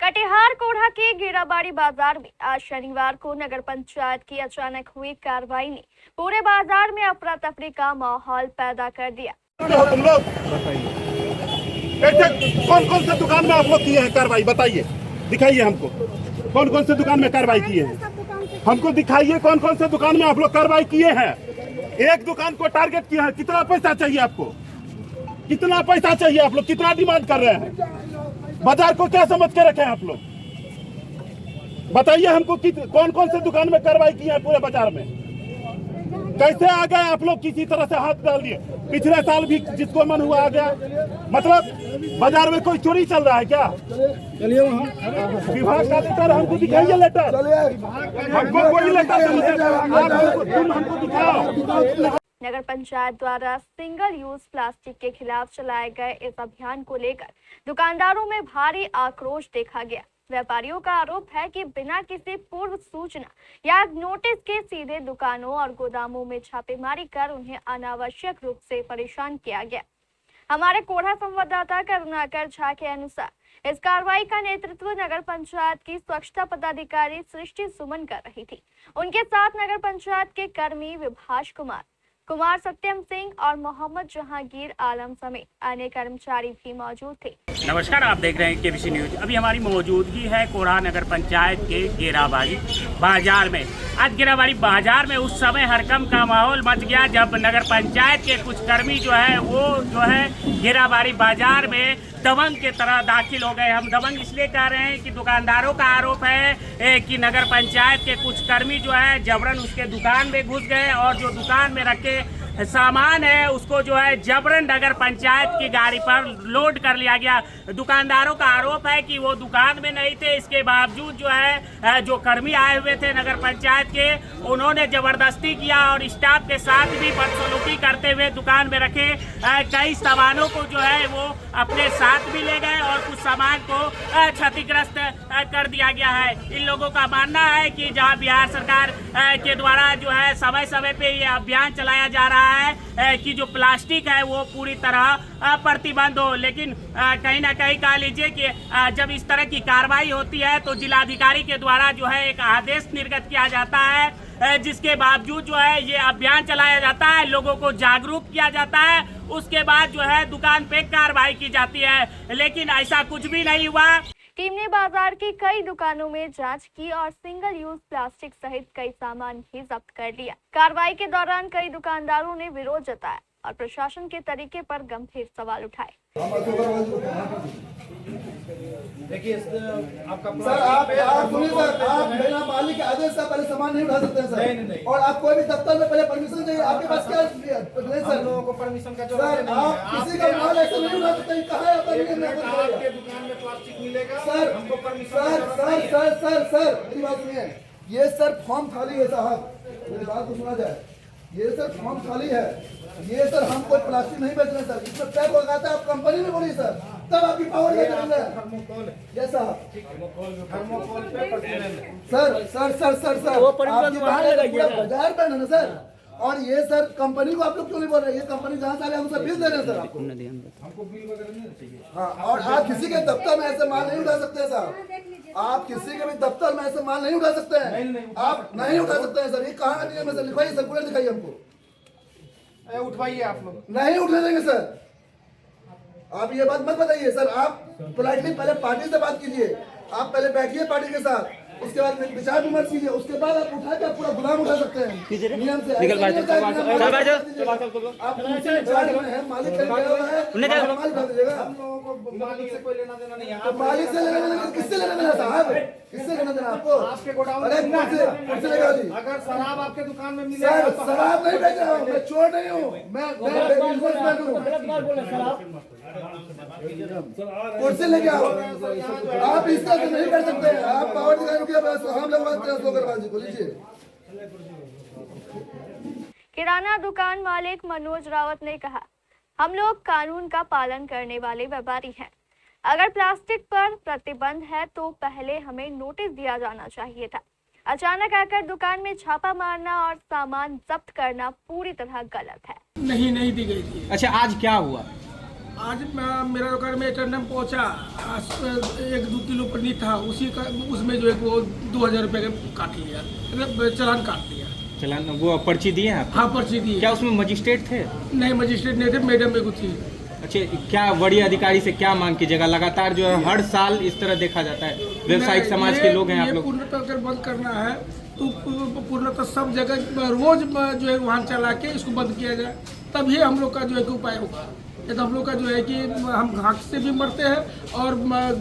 कटिहार कोढ़ा के गेराबाड़ी बाजार में आज शनिवार को नगर पंचायत की अचानक हुई कार्रवाई ने पूरे बाजार में अफरा तफरी का माहौल पैदा कर दिया। तुम लोग कौन कौन से दुकान में आप लोग किए हैं कार्रवाई, बताइए, दिखाइए हमको कौन कौन से दुकान में कार्रवाई किए हैं, हमको दिखाइए कौन कौन से दुकान में आप लोग कार्रवाई किए हैं। एक दुकान को टारगेट किया है, कितना पैसा चाहिए आपको, कितना पैसा चाहिए, आप लोग कितना डिमांड कर रहे हैं, बाजार को क्या समझ के रखे हैं आप लोग, बताइए हमको कौन कौन से दुकान में कार्रवाई की है पूरे बाजार में। कैसे आ गए आप लोग, किसी तरह से हाथ डाल दिए। पिछले साल भी जिसको मन हुआ आ गया, मतलब बाजार में कोई चोरी चल रहा है क्या? चलिए वहाँ विभाग का लेटर हमको दिखाइए, लेटर हमको कोई लेटर तुम हमको दिखाओ। नगर पंचायत द्वारा सिंगल यूज प्लास्टिक के खिलाफ चलाए गए इस अभियान को लेकर दुकानदारों में भारी आक्रोश देखा गया। व्यापारियों का आरोप है कि बिना किसी पूर्व सूचना या नोटिस के सीधे दुकानों और गोदामों में छापेमारी कर उन्हें अनावश्यक रूप से परेशान किया गया। हमारे कोढ़ा संवाददाता करुणाकर झा के अनुसार इस कार्रवाई का नेतृत्व नगर पंचायत की स्वच्छता पदाधिकारी सृष्टि सुमन कर रही थी। उनके साथ नगर पंचायत के कर्मी विभाष कुमार सत्यम सिंह और मोहम्मद जहांगीर आलम समेत अन्य कर्मचारी भी मौजूद थे। नमस्कार, आप देख रहे हैं केबीसी न्यूज। अभी हमारी मौजूदगी है कोढ़ा नगर पंचायत के गेराबाड़ी बाजार में। आज गेराबाड़ी बाजार में उस समय हड़कंप का माहौल मच गया जब नगर पंचायत के कुछ कर्मी वो गेराबाड़ी बाजार में दबंग के तरह दाखिल हो गए। हम दबंग इसलिए कह रहे हैं कि दुकानदारों का आरोप है कि नगर पंचायत के कुछ कर्मी जबरन उसके दुकान में घुस गए और जो दुकान में रखे सामान है उसको जबरन नगर पंचायत की गाड़ी पर लोड कर लिया गया। दुकानदारों का आरोप है कि वो दुकान में नहीं थे, इसके बावजूद जो कर्मी आए हुए थे नगर पंचायत के, उन्होंने जबरदस्ती किया और स्टाफ के साथ भी बदसलूकी करते हुए दुकान में रखे कई सामानों को वो अपने साथ भी ले गए और कुछ सामान को क्षतिग्रस्त कर दिया गया है। इन लोगों का मानना है कि जहां बिहार सरकार के द्वारा समय समय पे ये अभियान चलाया जा रहा है कि जो प्लास्टिक है वो पूरी तरह प्रतिबंध हो, लेकिन कहीं ना कहीं कह लीजिए कि जब इस तरह की कार्रवाई होती है तो जिलाधिकारी के द्वारा एक आदेश निर्गत किया जाता है, जिसके बावजूद ये अभियान चलाया जाता है, लोगों को जागरूक किया जाता है, उसके बाद दुकान पे कार्रवाई की जाती है, लेकिन ऐसा कुछ भी नहीं हुआ। टीम ने बाजार की कई दुकानों में जांच की और सिंगल यूज प्लास्टिक सहित कई सामान भी जब्त कर लिया। कार्रवाई के दौरान कई दुकानदारों ने विरोध जताया और प्रशासन के तरीके पर गंभीर सवाल उठाए। देखिए आपका सर, आप सुनिए सर, आप बिना मालिक के आदेश से पहले सामान नहीं उठा सकते हैं सर। नहीं। और आप कोई भी दफ्तर में पहले परमिशन चाहिए, आपके पास क्या है सर? लोगों को परमिशन का जरूरत नहीं है। आप किसी का माल ऐसे नहीं उठा सकते। कहाँ है आपके दुकान में प्लास्टिक मिलेगा सर? हमको परमिशन सर मेरी बात सुनिए, ये सर फॉर्म खाली है साहब, मेरी बात को सुना जाए, ये सर फॉर्म खाली है, ये सर हम कोई प्लास्टिक नहीं बेच रहे सर, इसमें पैक हो जाता है, आप कंपनी में बोलिए सर, तब आपकी पावर ये थर्मोकोल ये साहब थर्मोकोल सर वो बाजार बैन है ना सर। और ये सर कंपनी को आप लोग क्यों नहीं बोल रहे? ये कंपनी जहाँ से हम सब बिल दे रहे हैं सर आपको, हमको बिल वगैरह नहीं चाहिए। हाँ, और आप किसी के दफ्तर में ऐसे माल नहीं उठा सकते साहब, आप किसी के भी दफ्तर में ऐसे माल नहीं उठा सकते हैं, आप नहीं उठा सकते हैं सर। ये कहाँ का नियम है सर? लिखवाइए, सर्कुलर दिखाइए हमको, उठवाइए। आप लोग नहीं उठने देंगे सर, आप ये बात मत बताइए सर। आप पोलाइटली पहले पार्टी से बात कीजिए, आप पहले बैठिए पार्टी के साथ, उसके बाद विचार विमर्श कीजिए, उसके बाद आप उठा के पूरा गुदाम उठा सकते हैं नियम से। आप मालिक का माल उठा दीजिएगा, हम लोगों को मालिक से कोई लेना देना नहीं है। मालिक से लेना देना, किससे लेना देना साहब? किससे लेना देना आपको? आपके गोडाउन अगर शराब आपके दुकान में मिले, शराब नहीं बेच रहा हूँ मैं, चोर नहीं हूँ मैं, कुर्सी लेके आओ। आप इस तरह से नहीं कर सकते, आप पावर दिखाने के बाद हम लोग किराना दुकान मालिक मनोज रावत ने कहा, हम लोग कानून का पालन करने वाले व्यापारी हैं। अगर प्लास्टिक पर प्रतिबंध है तो पहले हमें नोटिस दिया जाना चाहिए था। अचानक आकर दुकान में छापा मारना और सामान जब्त करना पूरी तरह गलत है। नहीं दी गई थी। अच्छा, आज क्या हुआ? आज मेरा दुकान में अटेंडेंट पहुंचा, 1-2 किलो पनीर था, उसी का उसमें जो है वो 2000 रुपये का काट लिया, मतलब चालान काट दिया। चलान वो पर्ची दिए हैं आप? हाँ, पर्ची दी। क्या उसमें मजिस्ट्रेट थे? नहीं, मजिस्ट्रेट नहीं थे, मैडम एक थी। अच्छा, क्या बड़ी अधिकारी से क्या मांग कीजिएगा? लगातार जो है हर साल इस तरह देखा जाता है, व्यवसायिक समाज के लोग हैं आप लोग। पूर्णतः अगर बंद करना है तो पूर्णतः सब जगह रोज जो है वाहन चला के इसको बंद किया जाए, तभी हम लोग का जो है कि उपाय होगा। ये तो हम लोग का जो है कि हम घाट से भी मरते हैं और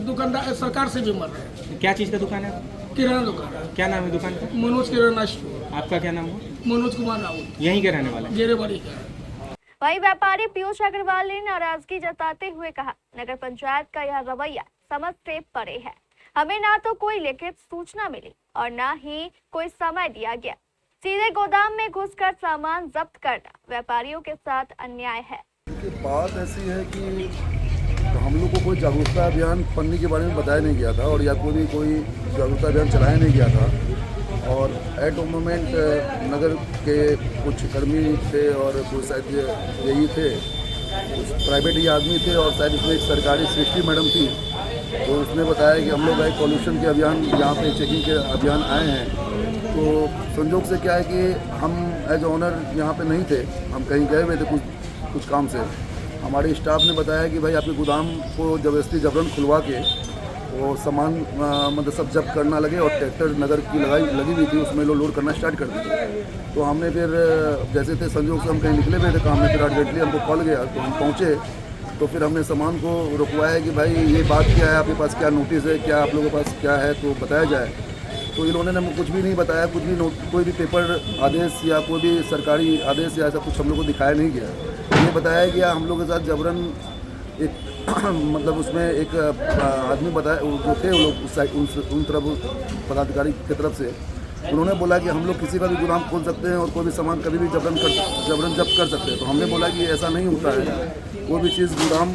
दुकानदार सरकार से भी मर रहे हैं। क्या चीज़ का दुकान है? किराना दुकान है। क्या नाम है दुकान का? मनोज किराना स्टोर। आपका क्या नाम है? मनोज कुमार राउत, यहीं के रहने वाले? गेरेबाड़ी का। वहीं व्यापारी पीयूष अग्रवाल ने नाराजगी जताते हुए कहा, नगर पंचायत का यह रवैया समझ से परे है। हमें ना तो कोई लिखित सूचना मिली और ना ही कोई समय दिया गया। सीधे गोदाम में घुसकर सामान जब्त करना व्यापारियों के साथ अन्याय है। बात ऐसी है कि हम लोग को कोई जागरूकता अभियान पन्नी के बारे में बताया नहीं गया था और या कोई जागरूकता अभियान चलाया नहीं गया था। और एट मोमेंट नगर के कुछ कर्मी थे और कुछ शायद यही थे, कुछ प्राइवेट ही आदमी थे और शायद इसमें एक सरकारी सृष्टि मैडम थी, तो उसने बताया कि हम लोग एक पॉल्यूशन के अभियान यहाँ पे चेकिंग के अभियान आए हैं। तो संजोग से क्या है कि हम एज ऑनर यहाँ पे नहीं थे, हम कहीं गए हुए थे कुछ काम से। हमारे स्टाफ ने बताया कि भाई आपके गोदाम को जबरदस्ती जबरन खुलवा के वो सामान मतलब सब जब्त करना लगे और ट्रैक्टर नगर की लगी हुई थी, उसमें लोड करना स्टार्ट कर दिए। तो हमने फिर जैसे थे संजोग से हम कहीं निकले हुए थे काम में, फिर अर्जेंटली हमको कॉल गया तो हम पहुँचे। तो फिर हमने सामान को रुकवाया कि भाई ये बात क्या है, आपके पास क्या नोटिस है, क्या आप लोगों के पास क्या है, तो बताया जाए। तो इन्होंने ने कुछ भी नहीं बताया, कुछ भी कोई भी पेपर आदेश या कोई भी सरकारी आदेश या ऐसा कुछ हम लोग को दिखाया नहीं गया। ये बताया गया हम लोग के साथ जबरन एक मतलब उसमें एक आदमी बताया जो थे वो लोग उन तरफ पदाधिकारी की तरफ से उन्होंने बोला कि हम लोग किसी का भी गोदाम खोल सकते हैं और कोई भी सामान कभी भी जबरन जब्त कर सकते हैं। तो हमने बोला कि ऐसा नहीं होता है, कोई भी चीज़ गोदाम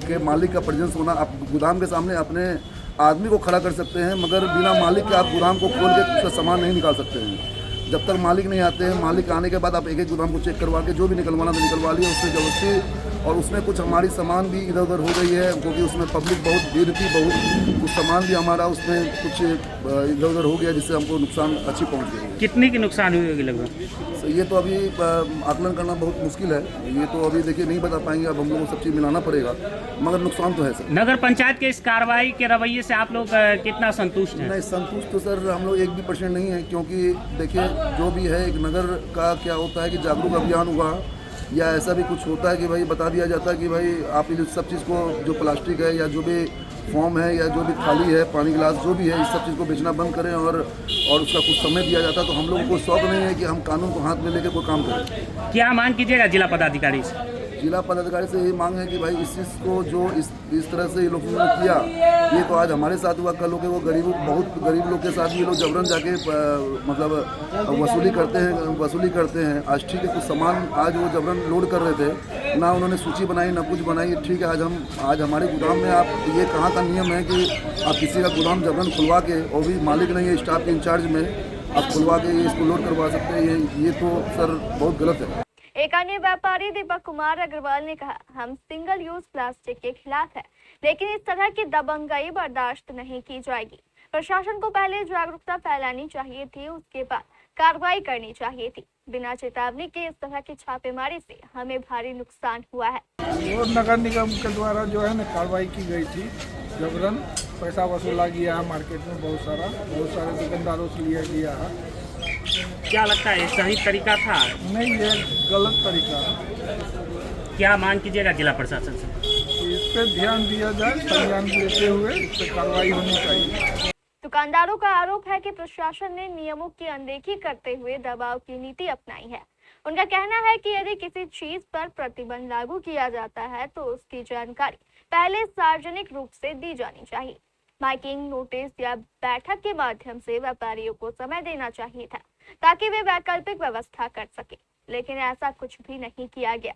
के मालिक का प्रेजेंस होना, आप गोदाम के सामने अपने आदमी को खड़ा कर सकते हैं मगर बिना मालिक के आप गोदाम को खोल के उसका सामान नहीं निकाल सकते हैं। जब तक मालिक नहीं आते हैं, मालिक आने के बाद आप एक गोदाम को चेक करवा के जो भी निकलवाना तो निकलवा लिया उससे जबरदस्ती। और उसमें कुछ हमारी सामान भी इधर उधर हो गई है क्योंकि उसमें पब्लिक बहुत भीड़ थी, बहुत कुछ सामान भी हमारा उसमें कुछ इधर उधर हो गया जिससे हमको नुकसान अच्छी पहुंच गई है। कितनी की नुकसान हुई होगी लगभग? ये तो अभी आकलन करना बहुत मुश्किल है, ये तो अभी देखिए नहीं बता पाएंगे, अब हम लोग को सब चीज़ मिलाना पड़ेगा, मगर नुकसान तो है सर। नगर पंचायत के इस कार्रवाई के रवैये से आप लोग कितना संतुष्ट हैं? नहीं, संतुष्ट तो सर हम लोग 1% नहीं है, क्योंकि देखिए जो भी है एक नगर का क्या होता है कि जागरूक अभियान हुआ या ऐसा भी कुछ होता है कि भाई बता दिया जाता है कि भाई आप ये सब चीज़ को जो प्लास्टिक है या जो भी फॉर्म है या जो भी थाली है, पानी गिलास जो भी है, इस सब चीज़ को बेचना बंद करें और उसका कुछ समय दिया जाता है। तो हम लोगों को शौक नहीं है कि हम कानून को हाथ में लेकर कोई काम करें। क्या मांग कीजिएगा जिला पदाधिकारी से? जिला पदाधिकारी से यही मांग है कि भाई इस चीज़ को जो इस तरह से ये लोगों ने किया, ये तो आज हमारे साथ हुआ, कल लोग वो बहुत गरीब लोग के साथ ये लोग जबरन जाके मतलब वसूली करते हैं। आज ठीक है कुछ सामान आज वो जबरन लोड कर रहे थे, ना उन्होंने सूची बनाई ना कुछ बनाई। ठीक है आज हमारे गोदाम में आप ये कहाँ का नियम है कि आप किसी का गोदाम जबरन खुलवा के, और भी मालिक नहीं है स्टाफ के इंचार्ज में, आप खुलवा के इसको लोड करवा सकते हैं, ये तो सर बहुत गलत है। एक अन्य व्यापारी दीपक कुमार अग्रवाल ने कहा, हम सिंगल यूज प्लास्टिक के खिलाफ है, लेकिन इस तरह की दबंगई बर्दाश्त नहीं की जाएगी। प्रशासन को पहले जागरूकता फैलानी चाहिए थी, उसके बाद कार्रवाई करनी चाहिए थी। बिना चेतावनी के इस तरह की छापेमारी से हमें भारी नुकसान हुआ है। वो नगर निगम के द्वारा जो है ना कार्रवाई की गई थी, जबरन पैसा वसूला गया है, मार्केट में बहुत सारे दुकानदारों से लिया गया है। क्या लगता है सही तरीका था? नहीं, ये गलत तरीका है। क्या मांग कीजिएगा जिला प्रशासन से? इस पे ध्यान दिया जाए, संज्ञान लेते हुए इस पे कार्रवाई होनी चाहिए। दुकानदारों का आरोप है कि प्रशासन ने नियमों की अनदेखी करते हुए दबाव की नीति अपनाई है। उनका कहना है कि यदि किसी चीज पर प्रतिबंध लागू किया जाता है तो उसकी जानकारी पहले सार्वजनिक रूप से दी जानी चाहिए। माइकिंग, नोटिस या बैठक के माध्यम से व्यापारियों को समय देना चाहिए था ताकि वे वैकल्पिक व्यवस्था कर सके, लेकिन ऐसा कुछ भी नहीं किया गया।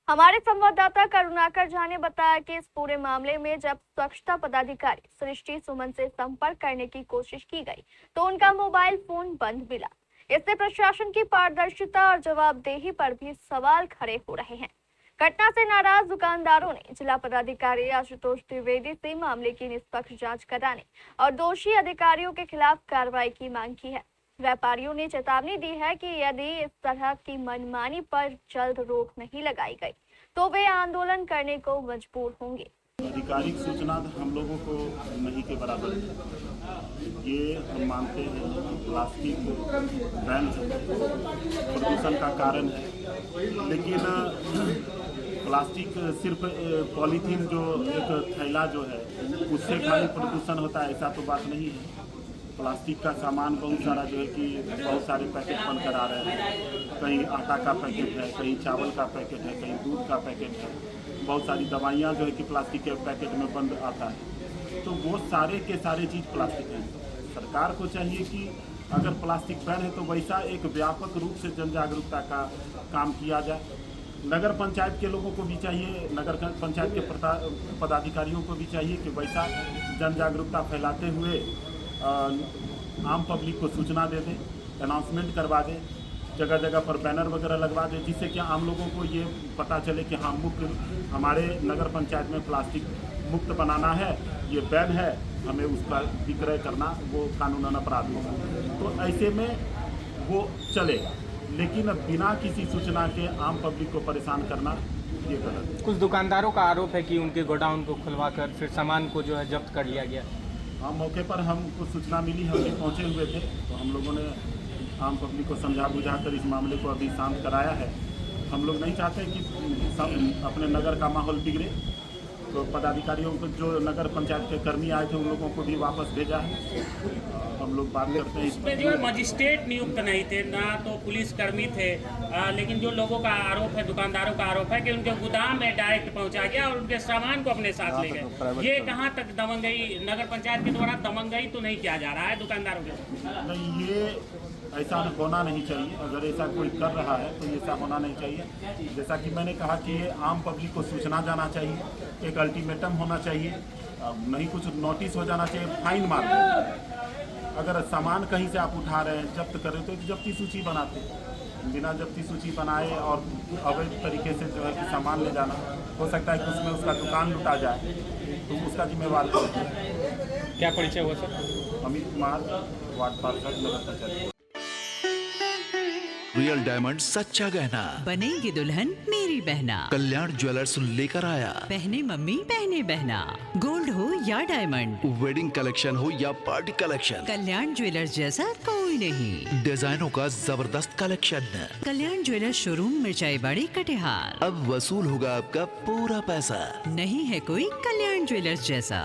हमारे संवाददाता करुणाकर झा ने बताया कि इस पूरे मामले में जब स्वच्छता पदाधिकारी सृष्टि सुमन से संपर्क करने की कोशिश की गई तो उनका मोबाइल फोन बंद मिला। इससे प्रशासन की पारदर्शिता और जवाबदेही पर भी सवाल खड़े हो रहे हैं। घटना से नाराज दुकानदारों ने जिला पदाधिकारी आशुतोष द्विवेदी से मामले की निष्पक्ष जांच कराने और दोषी अधिकारियों के खिलाफ कार्रवाई की मांग की है। व्यापारियों ने चेतावनी दी है कि यदि इस तरह की मनमानी पर जल्द रोक नहीं लगाई गई तो वे आंदोलन करने को मजबूर होंगे। आधिकारिक सूचना हम लोगों को नहीं के बराबर है। ये हम मानते हैं प्लास्टिक बैन प्रदूषण का कारण है, लेकिन प्लास्टिक सिर्फ पॉलीथीन जो एक थैला जो है उससे खाली प्रदूषण होता है ऐसा तो बात नहीं है। प्लास्टिक का सामान बहुत सारा जो है कि बहुत सारे पैकेट बन कर आ रहे हैं। कहीं आटा का पैकेट है, कहीं चावल का पैकेट है, कहीं दूध का पैकेट है, बहुत सारी दवाइयाँ जो है कि प्लास्टिक के पैकेट में बंद आता है। तो वो सारे के सारे चीज़ प्लास्टिक हैं। सरकार को चाहिए कि अगर प्लास्टिक बैन है तो वैसा एक व्यापक रूप से जन जागरूकता का काम किया जाए। नगर पंचायत के लोगों को भी चाहिए, नगर पंचायत के पदाधिकारियों को भी चाहिए कि वैसा जन जागरूकता फैलाते हुए आम पब्लिक को सूचना दे दें, अनाउंसमेंट करवा दें, जगह जगह पर बैनर वगैरह लगवा दें, जिससे कि आम लोगों को ये पता चले कि हाँ हमारे नगर पंचायत में प्लास्टिक मुक्त बनाना है, ये बैन है, हमें उसका विक्रय करना वो कानूनन अपराध होगा। तो ऐसे में वो चलेगा, लेकिन बिना किसी सूचना के आम पब्लिक को परेशान करना ये गलत है। कुछ दुकानदारों का आरोप है कि उनके गोडाउन को खुलवाकर फिर सामान को जो है जब्त कर लिया गया। हाँ, मौके पर हमको सूचना मिली, हम भी पहुँचे हुए थे, तो हम लोगों ने आम पब्लिक को समझा बुझा कर इस मामले को अभी शांत कराया है। हम लोग नहीं चाहते कि अपने नगर का माहौल बिगड़े, तो पदाधिकारियों को जो नगर पंचायत के कर्मी आए थे उन लोगों को भी वापस भेजा है। हम लोग बात करते हैं इसमें जो मजिस्ट्रेट नियुक्त नहीं थे, ना तो पुलिसकर्मी थे, लेकिन जो लोगों का आरोप है, दुकानदारों का आरोप है कि उनके गोदाम में डायरेक्ट पहुंचा गया और उनके सामान को अपने साथ ले गए। ये कहाँ तक दमंगई, नगर पंचायत के द्वारा दमंगई तो नहीं किया जा रहा है दुकानदारों के साथ? नहीं, ये ऐसा होना नहीं चाहिए। अगर ऐसा कोई कर रहा है तो ऐसा होना नहीं चाहिए। जैसा कि मैंने कहा कि ये आम पब्लिक को सूचना जाना चाहिए, एक अल्टीमेटम होना चाहिए, नहीं कुछ नोटिस हो जाना चाहिए, फाइन मार दें। अगर सामान कहीं से आप उठा रहे हैं, जब्त कर रहे हैं, तो जब्ती सूची बनाते हैं। बिना जब्ती सूची बनाए और अवैध तरीके से जो है कि सामान ले जाना, हो सकता है कि उसमें उसका दुकान लुटा जाए, तो उसका जिम्मेवार कौन है? क्या परिचय हुआ सर? अमित कुमार, वार्ड पार्षद, नगर पंचायत। रियल डायमंड सच्चा गहना, बनेगी दुल्हन मेरी बहना। कल्याण ज्वेलर्स लेकर आया। पहने मम्मी पहने बहना, गोल्ड हो या डायमंड, वेडिंग कलेक्शन हो या पार्टी कलेक्शन, कल्याण ज्वेलर्स जैसा कोई नहीं। डिजाइनों का जबरदस्त कलेक्शन। कल्याण ज्वेलर्स शोरूम मिर्चाई बाड़ी कटिहार। अब वसूल होगा आपका पूरा पैसा। नहीं है कोई कल्याण ज्वेलर्स जैसा।